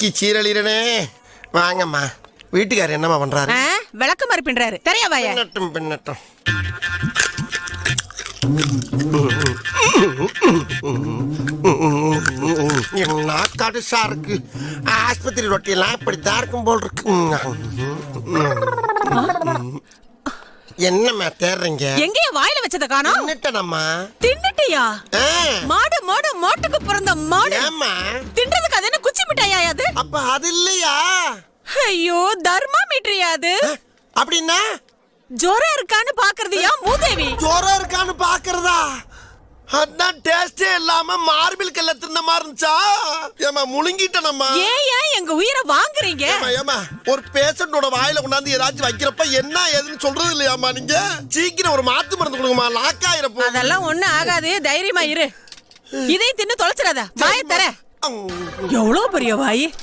சிக்கி சீரழிறனே. வாங்கம்மா. வீட்டுக்காரர் என்னம்மா பண்றாரு? விளக்கு மாதிரி பின்றாரு. தெரியா வாயா? பின்னட்டும் பின்னட்டும். என்ன கடுசா இருக்கு. ஆஸ்பத்திரி ரொட்டியெல்லாம் இப்படித்தான் இருக்கும் போல் இருக்கு. என்னம்மா தேடுறீங்க? எங்கேயா வாயில வச்சத காணோம்? தின்னுட்டேனம்மா. தின்னுட்டியா? மாடு மாடு மாட்டுக்கு பிறந்த மாடு. ஏம்மா தின்றதுக்கு அது என்ன குச்சி மிட்டாயா அது? அப்ப அது இல்லையா? ஐயோ தர்மா மீட்டரியா அது? அப்படின்னா ஜோரம் இருக்கான்னு பாக்குறதுயா மூதேவி? ஜோரம் இருக்கான்னு பாக்குறதா? அதான் டேஸ்டே இல்லாம மார்பிள் கல்ல தின்ன மாதிரி இருந்துச்சா? ஏமா முழுங்கிட்டனம்மா. ஏன் எங்க உயிரை வாங்குறீங்க? ஏமா ஒரு பேஷண்டோட வாயில கொண்டாந்து ஏதாச்சும் வைக்கிறப்ப என்ன ஏதுன்னு சொல்றது இல்லையாமா நீங்க? சீக்கிரம் ஒரு மாத்து மருந்து கொடுங்கம்மா. லாக் ஆயிரப்போ. அதெல்லாம் ஒண்ணும் ஆகாது. தைரியமா இரு. இதை தின்னு தொலைச்சிடாத. வாயை தர. எவ்வளவு பெரிய வாய்.